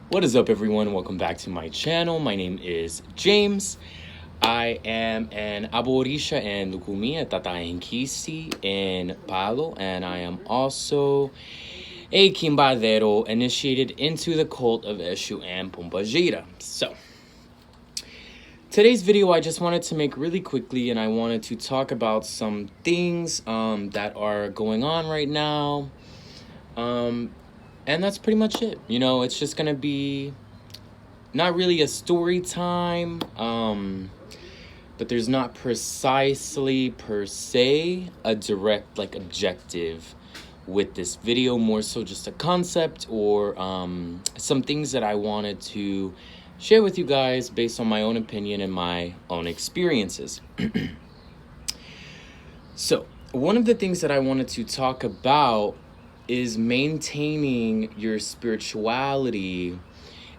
What is up, everyone? Welcome back to my channel. My name is James. I am an Aborisha and Lukumi at Tatahenkisi in Palo, and I am also a Kimbadero initiated into the cult of Eshu and Pombagira. So, today's video I just wanted to make really quickly, and I wanted to talk about some things that are going on right now. And that's pretty much it. It's just gonna be not really a story time, but there's not precisely per se a direct objective with this video, more so just a concept or some things that I wanted to share with you guys based on my own opinion and my own experiences. So, one of the things that I wanted to talk about is maintaining your spirituality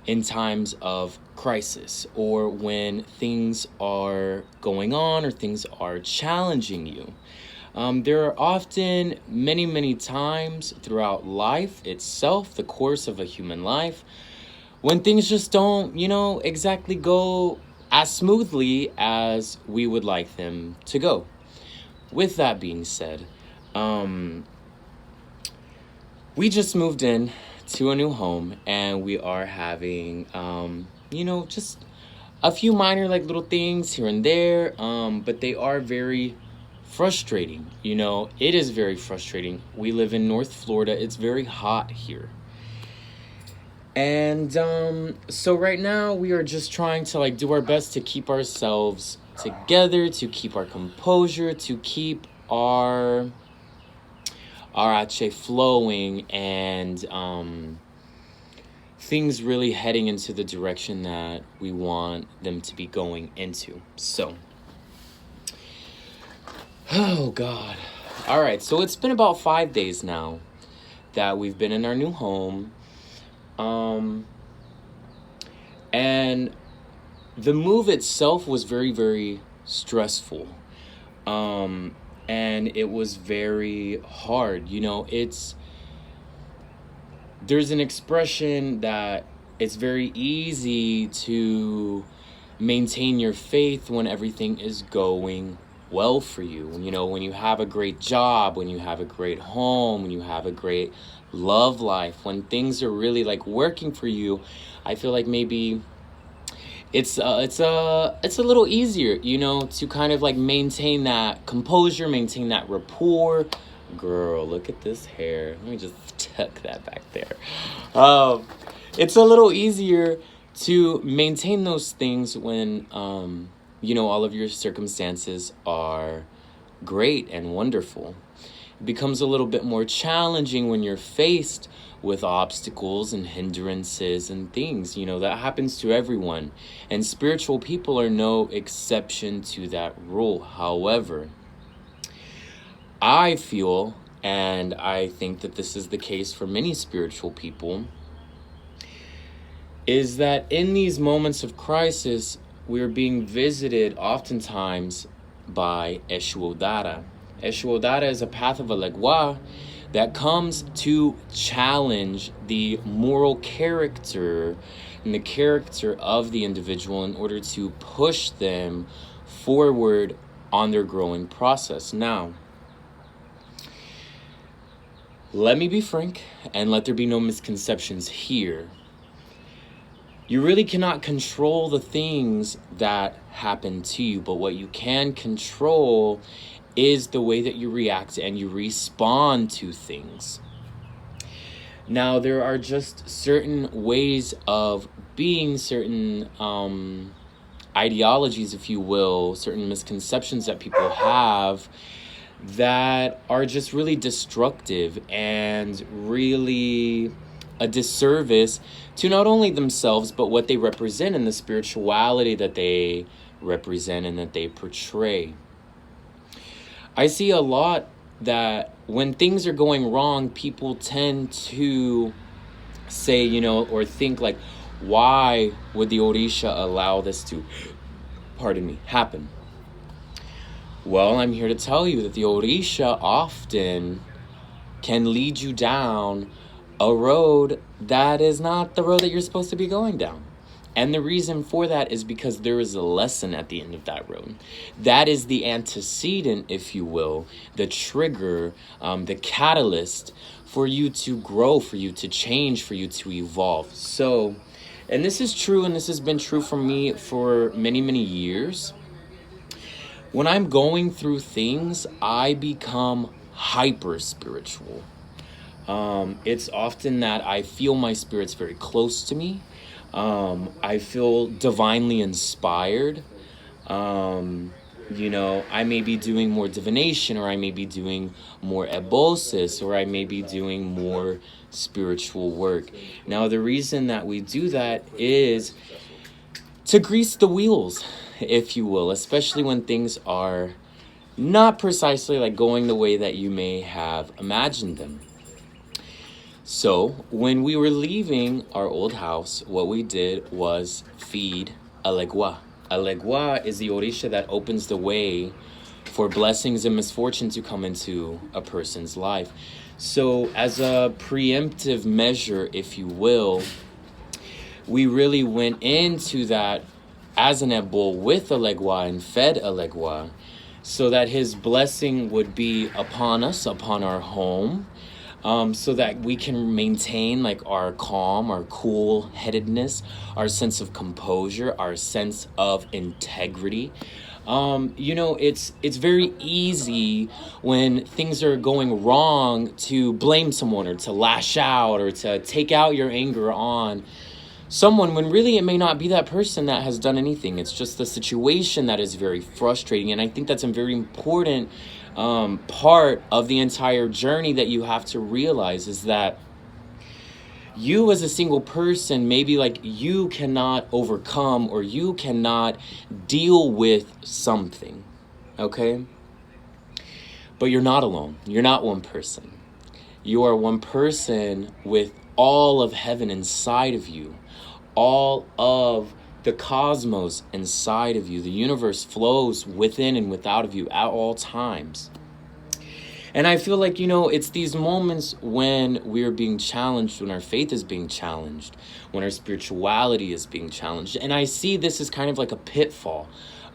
in times of crisis, or when things are going on or things are challenging you. There are often many times throughout life itself, the course of a human life, when things just don't, exactly go as smoothly as we would like them to go. With that being said, we just moved in to a new home, and we are having, just a few minor little things here and there, but they are very frustrating. It is very frustrating. We live in North Florida. It's very hot here. And so right now we are just trying to do our best to keep ourselves together, to keep our composure, to keep our Ache flowing, and things really heading into the direction that we want them to be going into. So, oh God. All right, so it's been about 5 days now that we've been in our new home. And the move itself was very stressful. And it was very hard. There's an expression that it's very easy to maintain your faith when everything is going well for you. When you have a great job, when you have a great home, when you have a great love life, when things are really working for you, I feel like maybe it's a little easier, to kind of maintain that composure, maintain that rapport. Girl, look at this hair. Let me just tuck that back there. It's a little easier to maintain those things when all of your circumstances are great and wonderful. It becomes a little bit more challenging when you're faced with obstacles and hindrances and things. That happens to everyone. And spiritual people are no exception to that rule. However, I feel, and I think that this is the case for many spiritual people, is that in these moments of crisis, we're being visited oftentimes by Eshu Odara. Eshu Odara is a path of Elegua that comes to challenge the moral character and the character of the individual in order to push them forward on their growing process. Now, let me be frank, and let there be no misconceptions here. You really cannot control the things that happen to you, but what you can control is the way that you react and you respond to things. Now, there are just certain ways of being, certain ideologies, if you will, certain misconceptions that people have that are just really destructive and really a disservice to not only themselves, but what they represent and the spirituality that they represent and that they portray. I see a lot that when things are going wrong, people tend to say, or think why would the Orisha allow this to, happen? Well, I'm here to tell you that the Orisha often can lead you down a road that is not the road that you're supposed to be going down. And the reason for that is because there is a lesson at the end of that road. That is the antecedent, if you will, the trigger, the catalyst for you to grow, for you to change, for you to evolve. So, and this is true, and this has been true for me for many, many years. When I'm going through things, I become hyper spiritual. It's often that I feel my spirit's very close to me. I feel divinely inspired. I may be doing more divination, or I may be doing more ebosis, or I may be doing more spiritual work. Now, the reason that we do that is to grease the wheels, if you will, especially when things are not precisely like going the way that you may have imagined them. So when we were leaving our old house, what we did was feed Alegua. Alegua is the Orisha that opens the way for blessings and misfortune to come into a person's life. So as a preemptive measure, if you will, we really went into that as an Ebol with Alegua and fed Alegua so that his blessing would be upon us, upon our home, so that we can maintain like our calm, our cool-headedness, our sense of composure, our sense of integrity. It's very easy when things are going wrong to blame someone or to lash out or to take out your anger on someone when really it may not be that person that has done anything. It's just the situation that is very frustrating. And I think that's a very important part of the entire journey that you have to realize is that you as a single person, maybe like you cannot overcome or you cannot deal with something, okay? But you're not alone. You're not one person. You are one person with all of heaven inside of you, all of the cosmos inside of you. The universe flows within and without of you at all times. And I feel like, it's these moments when we're being challenged, when our faith is being challenged, when our spirituality is being challenged. And I see this as kind of like a pitfall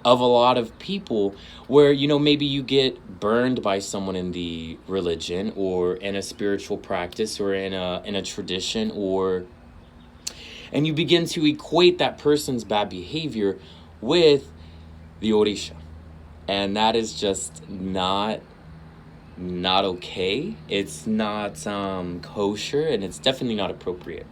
of a lot of people where, maybe you get burned by someone in the religion or in a spiritual practice or in a tradition and you begin to equate that person's bad behavior with the Orisha. And that is just not okay. It's not kosher, and it's definitely not appropriate.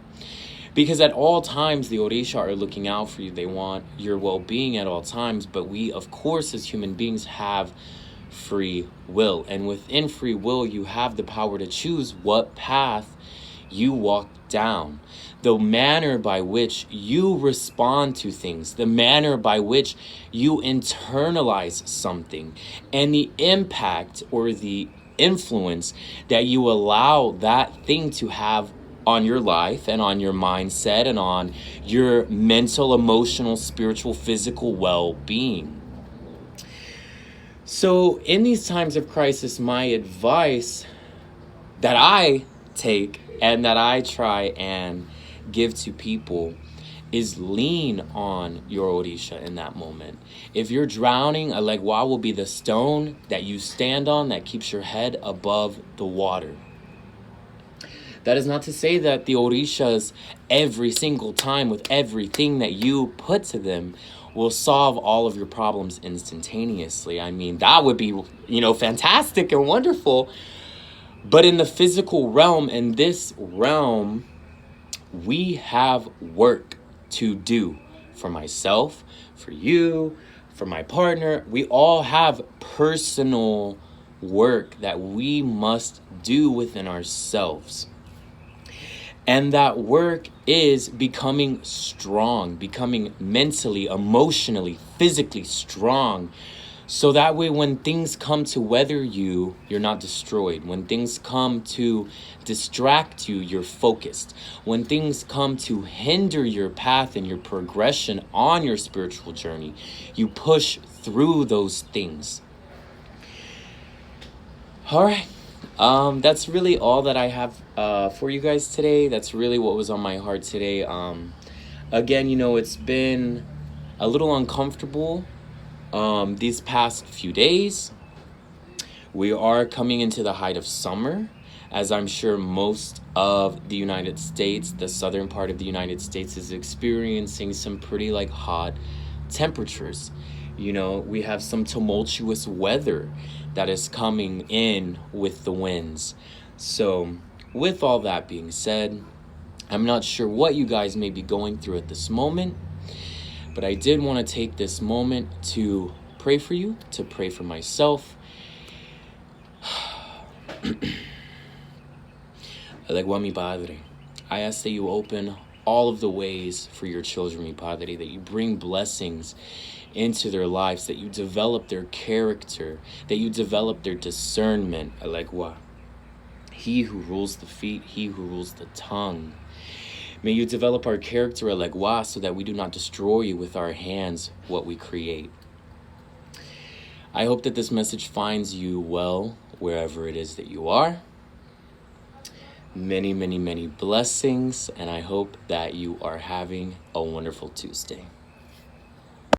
Because at all times, the Orisha are looking out for you. They want your well-being at all times. But we, of course, as human beings, have free will. And within free will, you have the power to choose what path you walk down. The manner by which you respond to things, the manner by which you internalize something, and the impact or the influence that you allow that thing to have on your life and on your mindset and on your mental, emotional, spiritual, physical well-being. So in these times of crisis, my advice that I take and that I try and give to people is lean on your Orisha in that moment. If you're drowning, Alegua will be the stone that you stand on that keeps your head above the water. That is not to say that the Orishas every single time with everything that you put to them will solve all of your problems instantaneously. I mean, that would be, fantastic and wonderful. But in the physical realm, in this realm, we have work to do for myself, for you, for my partner. We all have personal work that we must do within ourselves. And that work is becoming strong, becoming mentally, emotionally, physically strong. So that way when things come to weather you, you're not destroyed. When things come to distract you, you're focused. When things come to hinder your path and your progression on your spiritual journey, you push through those things. All right. That's really all that I have for you guys today. That's really what was on my heart today. Again, it's been a little uncomfortable these past few days. We are coming into the height of summer, as I'm sure most of the United States, the southern part of the United States, is experiencing some pretty hot temperatures. We have some tumultuous weather that is coming in with the winds. So, with all that being said, I'm not sure what you guys may be going through at this moment, but I did want to take this moment to pray for you, to pray for myself. Alegua mi Padre, I ask that you open all of the ways for your children, mi Padre, that you bring blessings into their lives, that you develop their character, that you develop their discernment, Alegua. He who rules the feet, he who rules the tongue. May you develop our character, Alegua, so that we do not destroy you with our hands what we create. I hope that this message finds you well wherever it is that you are. Many, many, many blessings, and I hope that you are having a wonderful Tuesday.